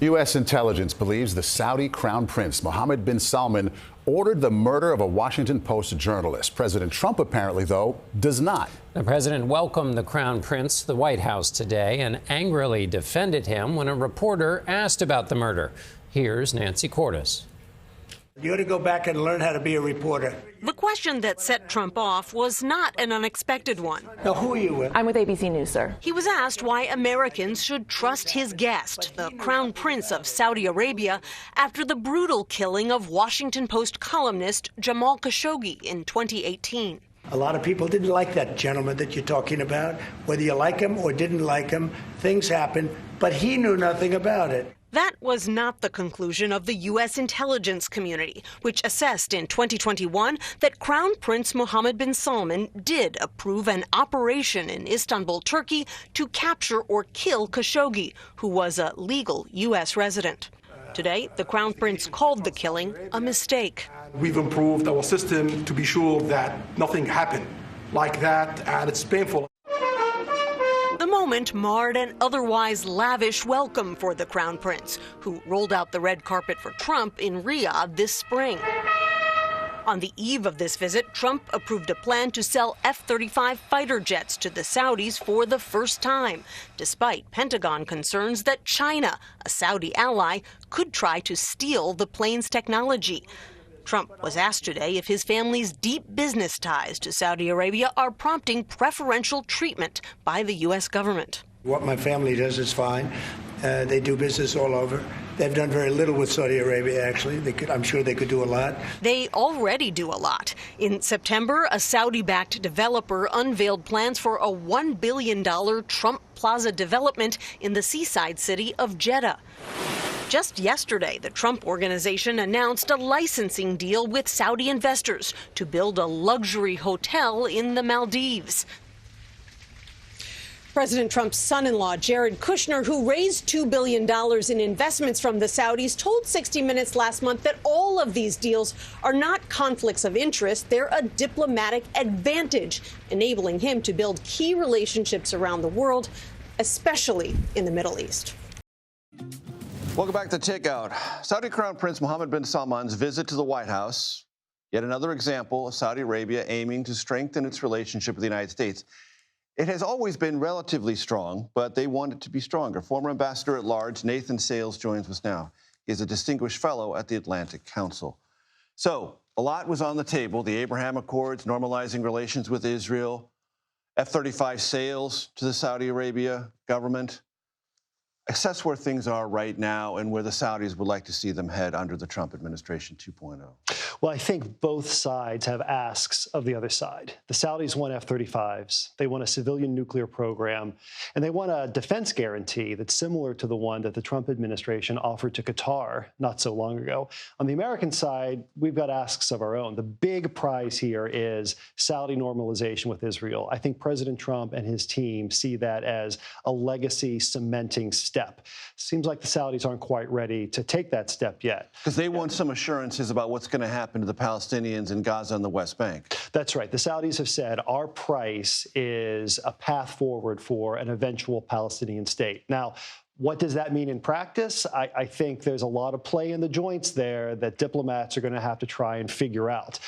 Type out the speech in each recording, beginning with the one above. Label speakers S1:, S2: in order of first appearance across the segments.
S1: U.S. intelligence believes the Saudi crown prince, Mohammed bin Salman, ordered the murder of a Washington Post journalist. President Trump apparently, though, does not.
S2: The president welcomed the crown prince to the White House today and angrily defended him when a reporter asked about the murder. Here's Nancy Cordes.
S3: You ought to go back and learn how to be a reporter.
S4: The question that set Trump off was not an unexpected one.
S3: Now, who are you with?
S5: I'm with ABC News, sir.
S4: He was asked why Americans should trust his guest, the Crown Prince of Saudi Arabia, after the brutal killing of Washington Post columnist Jamal Khashoggi in 2018.
S3: A lot of people didn't like that gentleman that you're talking about. Whether you like him or didn't like him, things happened, but he knew nothing about it.
S4: That was not the conclusion of the U.S. intelligence community, which assessed in 2021 that Crown Prince Mohammed bin Salman did approve an operation in Istanbul, Turkey, to capture or kill Khashoggi, who was a legal U.S. resident. Today, the Crown Prince called the killing a mistake.
S6: We've improved our system to be sure that nothing happened like that, and it's painful.
S4: The moment marred an otherwise lavish welcome for the Crown Prince, who rolled out the red carpet for Trump in Riyadh this spring. On the eve of this visit, Trump approved a plan to sell F-35 fighter jets to the Saudis for the first time, despite Pentagon concerns that China, a Saudi ally, could try to steal the plane's technology. Trump was asked today if his family's deep business ties to Saudi Arabia are prompting preferential treatment by the U.S. government.
S3: What my family does is fine. They do business all over. They've done very little with Saudi Arabia, actually. I'm sure they could do a lot.
S4: They already do a lot. In September, a Saudi-backed developer unveiled plans for a $1 billion Trump Plaza development in the seaside city of Jeddah. Just yesterday, the Trump Organization announced a licensing deal with Saudi investors to build a luxury hotel in the Maldives. President Trump's son-in-law, Jared Kushner, who raised $2 billion in investments from the Saudis, told 60 Minutes last month that all of these deals are not conflicts of interest. They're a diplomatic advantage, enabling him to build key relationships around the world, especially in the Middle East.
S7: Welcome back to Takeout. Saudi Crown Prince Mohammed bin Salman's visit to the White House, yet another example of Saudi Arabia aiming to strengthen its relationship with the United States. It has always been relatively strong, but they want it to be stronger. Former Ambassador at Large Nathan Sales joins us now. He is a distinguished fellow at the Atlantic Council. So, a lot was on the table. The Abraham Accords, normalizing relations with Israel, F-35 sales to the Saudi Arabia government. Assess where things are right now and where the Saudis would like to see them head under the Trump administration 2.0.
S8: Well, I think both sides have asks of the other side. The Saudis want F-35s, they want a civilian nuclear program, and they want a defense guarantee that's similar to the one that the Trump administration offered to Qatar not so long ago. On the American side, we've got asks of our own. The big prize here is Saudi normalization with Israel. I think President Trump and his team see that as a legacy cementing step. Seems like the Saudis aren't quite ready to take that step yet.
S7: Because they want some assurances about what's going to happen to the Palestinians in Gaza and the West Bank.
S8: That's right. The Saudis have said our price is a path forward for an eventual Palestinian state. Now, what does that mean in practice? I think there's a lot of play in the joints there that diplomats are going to have to try and figure out.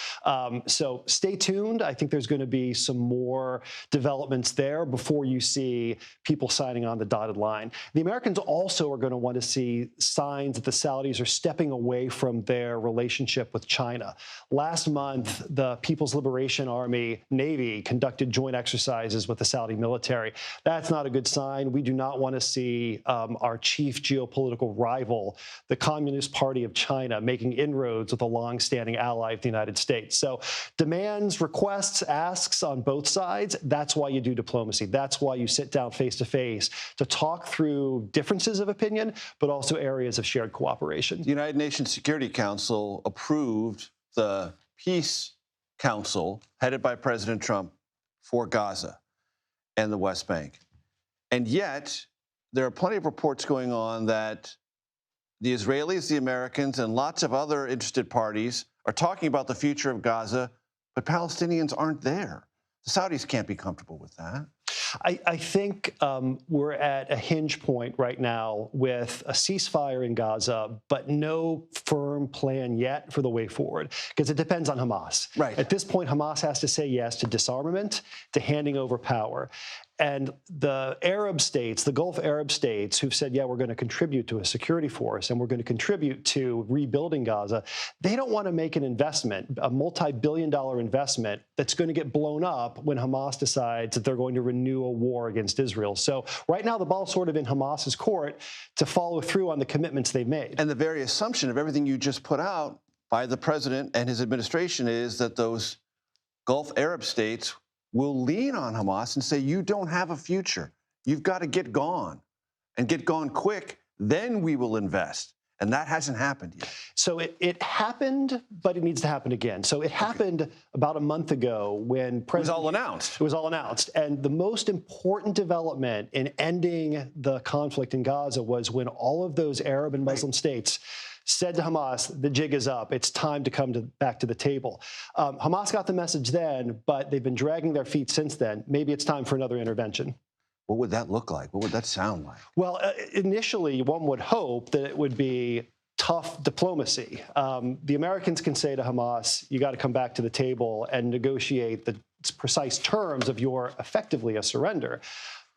S8: So stay tuned. I think there's going to be some more developments there before you see people signing on the dotted line. The Americans also are going to want to see signs that the Saudis are stepping away from their relationship with China. Last month, the People's Liberation Army Navy conducted joint exercises with the Saudi military. That's not a good sign. We do not want to see our chief geopolitical rival, the Communist Party of China, making inroads with a long-standing ally of the United States. So demands, requests, asks on both sides, that's why you do diplomacy. That's why you sit down face-to-face to talk through differences of opinion, but also areas of shared cooperation.
S7: The United Nations Security Council approved the Peace Council headed by President Trump for Gaza and the West Bank. And yet, there are plenty of reports going on that the Israelis, the Americans, and lots of other interested parties are talking about the future of Gaza, but Palestinians aren't there. The Saudis can't be comfortable with that.
S8: I think we're at a hinge point right now with a ceasefire in Gaza, but no firm plan yet for the way forward, because it depends on Hamas.
S7: Right.
S8: At this point, Hamas has to say yes to disarmament, to handing over power. And the Arab states, the Gulf Arab states, who've said, yeah, we're going to contribute to a security force and we're going to contribute to rebuilding Gaza, they don't want to make an investment, a multi-billion-dollar investment that's going to get blown up when Hamas decides that they're going to renew a war against Israel. So right now, the ball's sort of in Hamas's court to follow through on the commitments they've made.
S7: And the very assumption of everything you just put out by the president and his administration is that those Gulf Arab states will lean on Hamas and say, you don't have a future. You've got to get gone and get gone quick. Then we will invest. And that hasn't happened yet.
S8: So it happened, but it needs to happen again. So it happened about a month ago when President... It was
S7: all announced.
S8: It was all announced. And the most important development in ending the conflict in Gaza was when all of those Arab and Muslim states said to Hamas, the jig is up. It's time to come back to the table. Hamas got the message then, but they've been dragging their feet since then. Maybe it's time for another intervention.
S7: What would that look like? What would that sound like?
S8: Well, initially, one would hope that it would be tough diplomacy. The Americans can say to Hamas, you got to come back to the table and negotiate the precise terms of your effectively a surrender.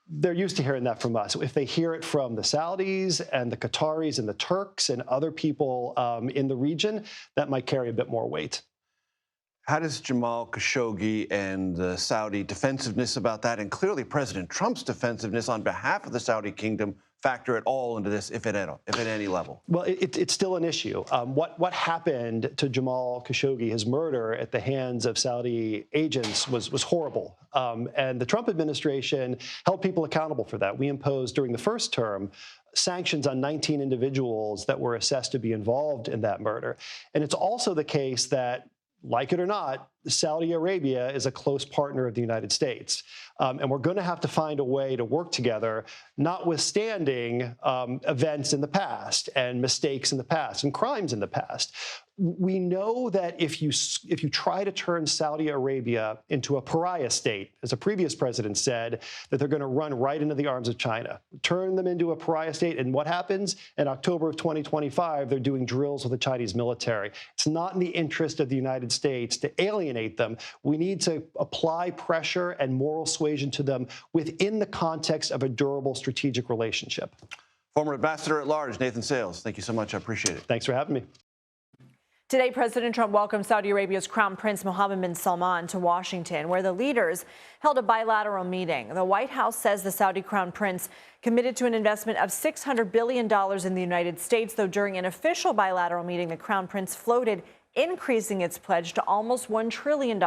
S8: They're used to hearing that from us. If they hear it from the Saudis and the Qataris and the Turks and other people in the region, that might carry a bit more weight.
S7: How does Jamal Khashoggi and the Saudi defensiveness about that, and clearly President Trump's defensiveness on behalf of the Saudi kingdom, factor at all into this, if at any level?
S8: Well, it's still an issue. What happened to Jamal Khashoggi, his murder at the hands of Saudi agents, was horrible. And the Trump administration held people accountable for that. We imposed during the first term sanctions on 19 individuals that were assessed to be involved in that murder. And it's also the case that, like it or not, Saudi Arabia is a close partner of the United States. And we're going to have to find a way to work together, notwithstanding events in the past and mistakes in the past and crimes in the past. We know that if you try to turn Saudi Arabia into a pariah state, as a previous president said, that they're going to run right into the arms of China, turn them into a pariah state. And what happens? In October of 2025, they're doing drills with the Chinese military. It's not in the interest of the United States to alienate them. We need to apply pressure and moral suasion to them within the context of a durable strategic relationship.
S7: Former Ambassador at Large, Nathan Sales, thank you so much. I appreciate it.
S8: Thanks for having me.
S5: Today, President Trump welcomed Saudi Arabia's Crown Prince Mohammed bin Salman to Washington, where the leaders held a bilateral meeting. The White House says the Saudi Crown Prince committed to an investment of $600 billion in the United States, though during an official bilateral meeting, the Crown Prince floated, increasing its pledge to almost $1 trillion.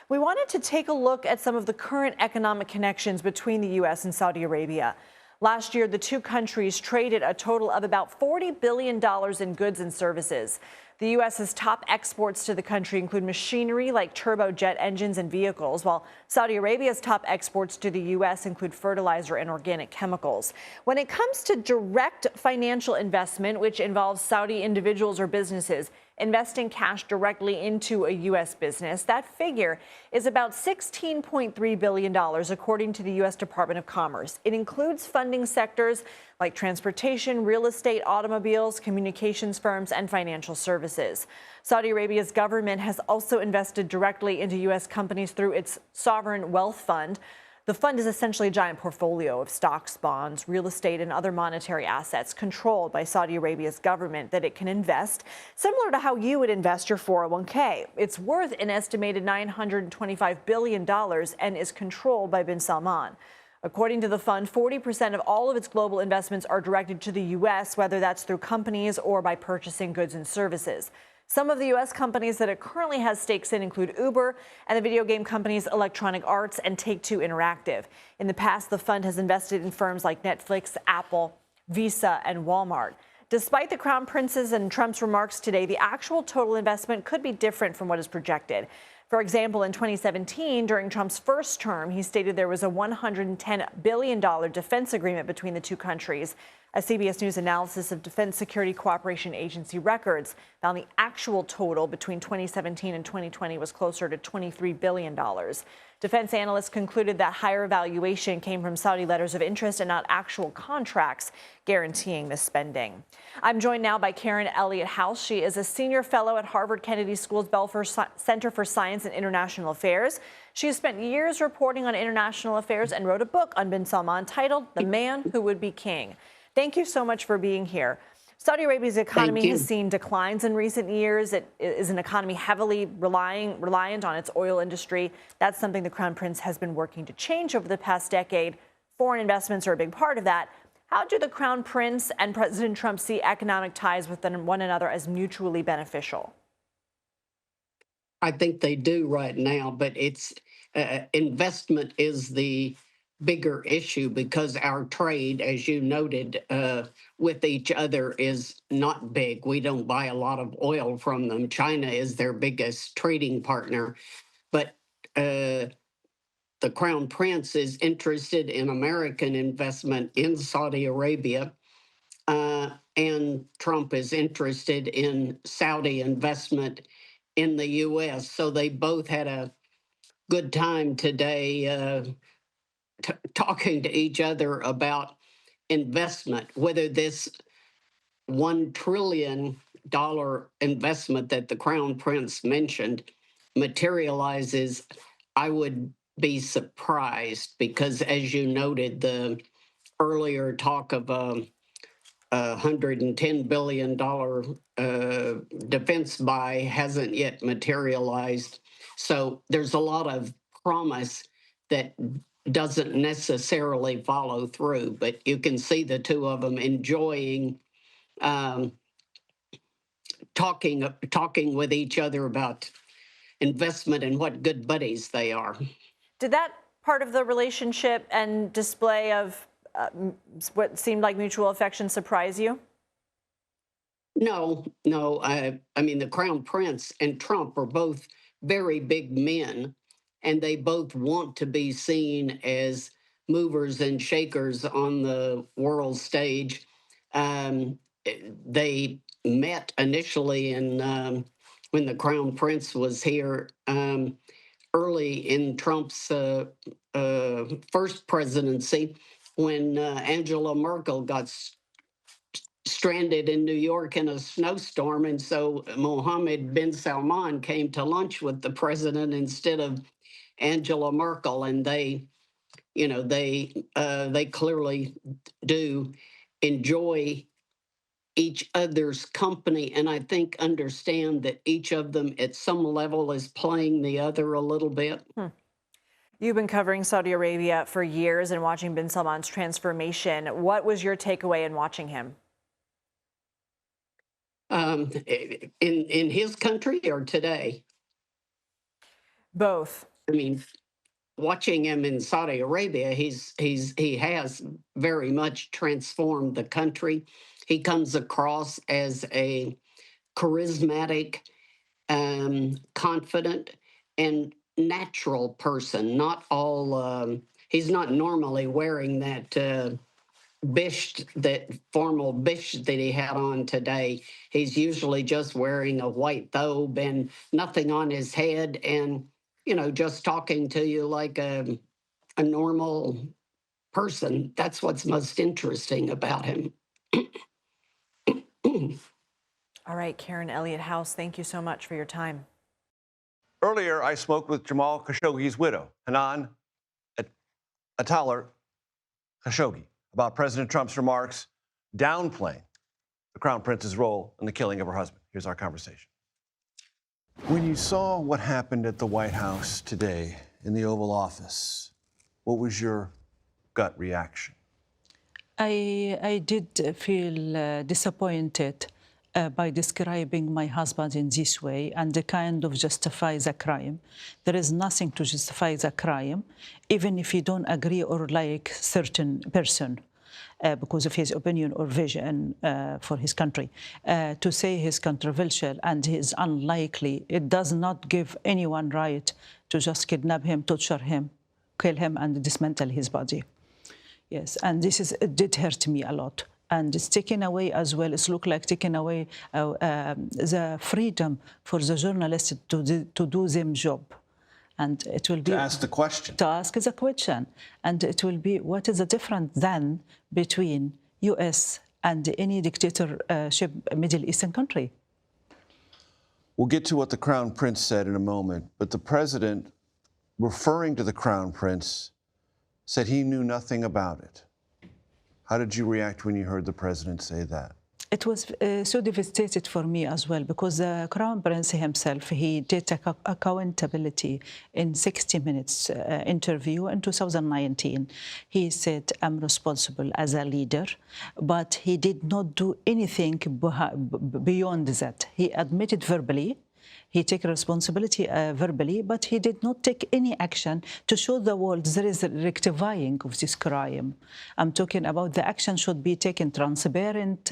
S5: We wanted to take a look at some of the current economic connections between the U.S. and Saudi Arabia. Last year, the two countries traded a total of about $40 billion in goods and services. The U.S.'s top exports to the country include machinery like turbojet engines and vehicles, while Saudi Arabia's top exports to the U.S. include fertilizer and organic chemicals. When it comes to direct financial investment, which involves Saudi individuals or businesses investing cash directly into a U.S. business, that figure is about $16.3 billion, according to the U.S. Department of Commerce. It includes funding sectors like transportation, real estate, automobiles, communications firms, and financial services. Saudi Arabia's government has also invested directly into U.S. companies through its Sovereign Wealth Fund. The fund is essentially a giant portfolio of stocks, bonds, real estate, and other monetary assets controlled by Saudi Arabia's government that it can invest, similar to how you would invest your 401k. It's worth an estimated $925 billion and is controlled by bin Salman. According to the fund, 40% of all of its global investments are directed to the U.S., whether that's through companies or by purchasing goods and services. Some of the U.S. companies that it currently has stakes in include Uber and the video game companies Electronic Arts and Take-Two Interactive. In the past, the fund has invested in firms like Netflix, Apple, Visa, and Walmart. Despite the Crown Prince's and Trump's remarks today, the actual total investment could be different from what is projected. For example, in 2017, during Trump's first term, he stated there was a $110 billion defense agreement between the two countries. A CBS News analysis of Defense Security Cooperation Agency records found the actual total between 2017 and 2020 was closer to $23 billion. Defense analysts concluded that higher valuation came from Saudi letters of interest and not actual contracts guaranteeing the spending. I'm joined now by Karen Elliott House. She is a senior fellow at Harvard Kennedy School's Belfer Center for Science and International Affairs. She has spent years reporting on international affairs and wrote a book on bin Salman titled The Man Who Would Be King. Thank you so much for being here. Saudi Arabia's economy has seen declines in recent years. It is an economy heavily reliant on its oil industry. That's something the Crown Prince has been working to change over the past decade. Foreign investments are a big part of that. How do the Crown Prince and President Trump see economic ties with one another as mutually beneficial?
S9: I think they do right now, but it's investment is the bigger issue because our trade, as you noted, with each other is not big. We don't buy a lot of oil from them. China is their biggest trading partner. But the Crown Prince is interested in American investment in Saudi Arabia, and Trump is interested in Saudi investment in the U.S. So they both had a good time today talking to each other about investment, whether this $1 trillion investment that the Crown Prince mentioned materializes. I would be surprised because, as you noted, the earlier talk of a $110 billion defense buy hasn't yet materialized. So there's a lot of promise that doesn't necessarily follow through, but you can see the two of them enjoying talking with each other about investment and what good buddies they are. Did that
S5: part of the relationship and display of what seemed like mutual affection surprise you?
S9: No. I mean, the Crown Prince and Trump are both very big men, and they both want to be seen as movers and shakers on the world stage. They met initially when the Crown Prince was here early in Trump's first presidency, when Angela Merkel got stranded in New York in a snowstorm. And so Mohammed bin Salman came to lunch with the president instead of Angela Merkel. And they clearly do enjoy each other's company, and I think understand that each of them at some level is playing the other a little bit.
S5: You've been covering Saudi Arabia for years and watching bin Salman's transformation. What was your takeaway in watching him? In his country or today? Both.
S9: I mean, watching him in Saudi Arabia, he has very much transformed the country. He comes across as a charismatic, confident, and natural person. Not all. He's not normally wearing that formal bish that he had on today. He's usually just wearing a white thobe and nothing on his head, and just talking to you like a normal person. That's what's most interesting about him.
S5: All right, Karen Elliott House, thank you so much for your time.
S7: Earlier, I spoke with Jamal Khashoggi's widow, Hanan Atalar Khashoggi, about President Trump's remarks downplaying the Crown Prince's role in the killing of her husband. Here's our conversation. When you saw what happened at the White House today in the Oval Office, what was your gut reaction?
S10: I did feel disappointed by describing my husband in this way and the kind of justify the crime. There is nothing to justify the crime, even if you don't agree or like certain person because of his opinion or vision for his country. To say he's controversial and he's unlikely, it does not give anyone right to just kidnap him, torture him, kill him, and dismantle his body. Yes, and it did hurt me a lot. And it's taken away as well. It's look like taking away the freedom for the journalists to do their job. And it will be...
S7: To ask the question.
S10: To ask the question. And it will be, what is the difference then between U.S. and any dictatorship Middle Eastern country?
S7: We'll get to what the Crown Prince said in a moment, but the president, referring to the Crown Prince, said he knew nothing about it. How did you react when you heard the president say that?
S10: It was so devastated for me as well, because the Crown Prince himself, he did accountability in 60 Minutes interview in 2019. He said, I'm responsible as a leader, but he did not do anything beyond that. He admitted verbally. He took responsibility verbally, but he did not take any action to show the world there is a rectifying of this crime. I'm talking about the action should be taken, transparent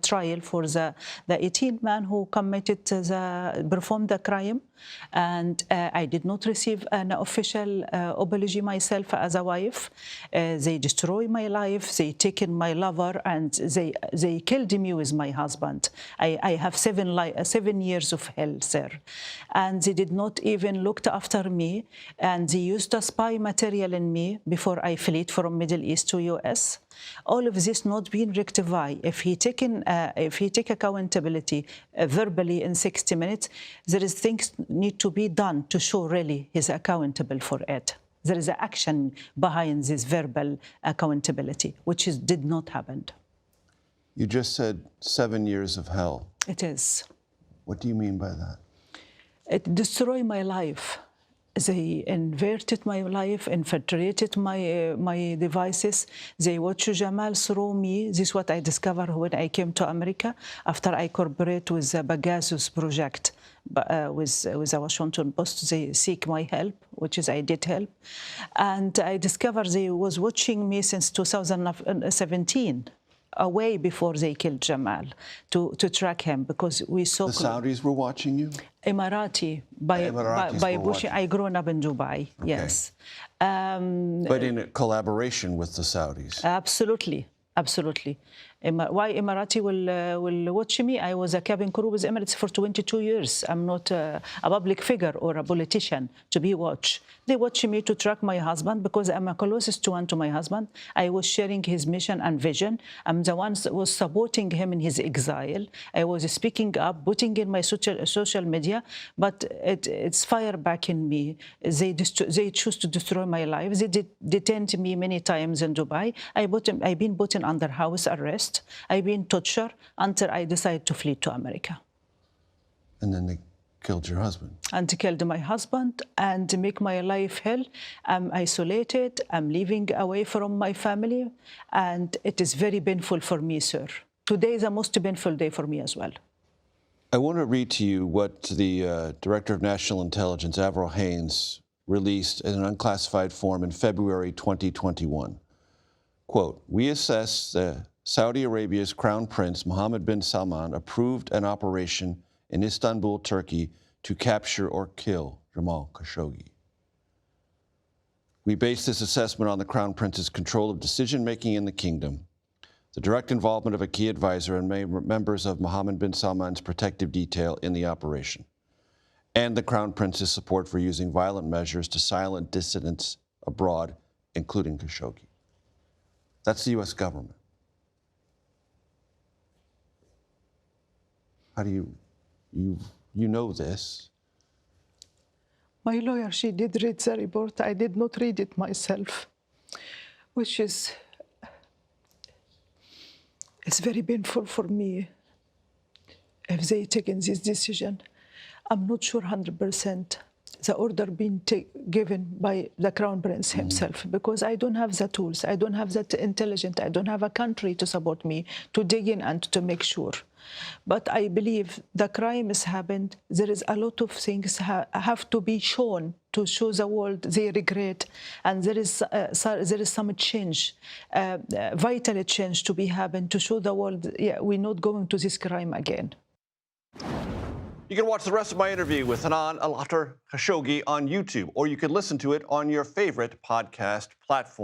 S10: trial for the 18 man who performed the crime. And I did not receive an official apology myself as a wife. They destroyed my life, they taken my lover, and they killed me with my husband. I have 7 years of hell, sir. And they did not even look after me, and they used the spy material in me before I fled from Middle East to US. All of this not being rectified. If he take accountability verbally in 60 minutes, there is things need to be done to show really he's accountable for it. There is an action behind this verbal accountability, which did not happen.
S7: You just said 7 years of hell.
S10: It is.
S7: What do you mean by that?
S10: It destroyed my life. They inverted my life, infiltrated my devices. They watched Jamal through me. This is what I discovered when I came to America after I cooperated with the Pegasus project with the Washington Post. They seek my help, which is I did help. And I discovered they was watching me since 2017. Away before they killed Jamal, to track him, because we saw...
S7: The Saudis were watching you?
S10: Emirati, by Bush. I grew up in Dubai, okay. Yes.
S7: But in collaboration with the Saudis?
S10: Absolutely, absolutely. Why Emirati will watch me? I was a cabin crew with Emirates for 22 years. I'm not a public figure or a politician to be watched. They watch me to track my husband because I'm a closest one to my husband. I was sharing his mission and vision. I'm the one that was supporting him in his exile. I was speaking up, putting in my social media, but it's fire back in me. They choose to destroy my life. They detained me many times in Dubai. I've been put in under house arrest. I've been tortured until I decided to flee to America.
S7: And then they killed your husband?
S10: And killed my husband and to make my life hell. I'm isolated. I'm living away from my family. And it is very painful for me, sir. Today is the most painful day for me as well.
S7: I want to read to you what the Director of National Intelligence, Avril Haines, released in an unclassified form in February 2021. Quote, we assess Saudi Arabia's Crown Prince, Mohammed bin Salman, approved an operation in Istanbul, Turkey, to capture or kill Jamal Khashoggi. We base this assessment on the Crown Prince's control of decision-making in the kingdom, the direct involvement of a key advisor and members of Mohammed bin Salman's protective detail in the operation, and the Crown Prince's support for using violent measures to silence dissidents abroad, including Khashoggi. That's the U.S. government. How do you know this?
S10: My lawyer, she did read the report. I did not read it myself, which is, it's very painful for me if they taken this decision. I'm not sure 100% the order being given by the Crown Prince himself, because I don't have the tools, I don't have that intelligence, I don't have a country to support me to dig in and to make sure. But I believe the crime has happened. There is a lot of things have to be shown to show the world they regret, and there is some change, vital change to be happen to show the world, yeah, we're not going to this crime again.
S7: You can watch the rest of my interview with Hanan Al-Atar Khashoggi on YouTube, or you can listen to it on your favorite podcast platform.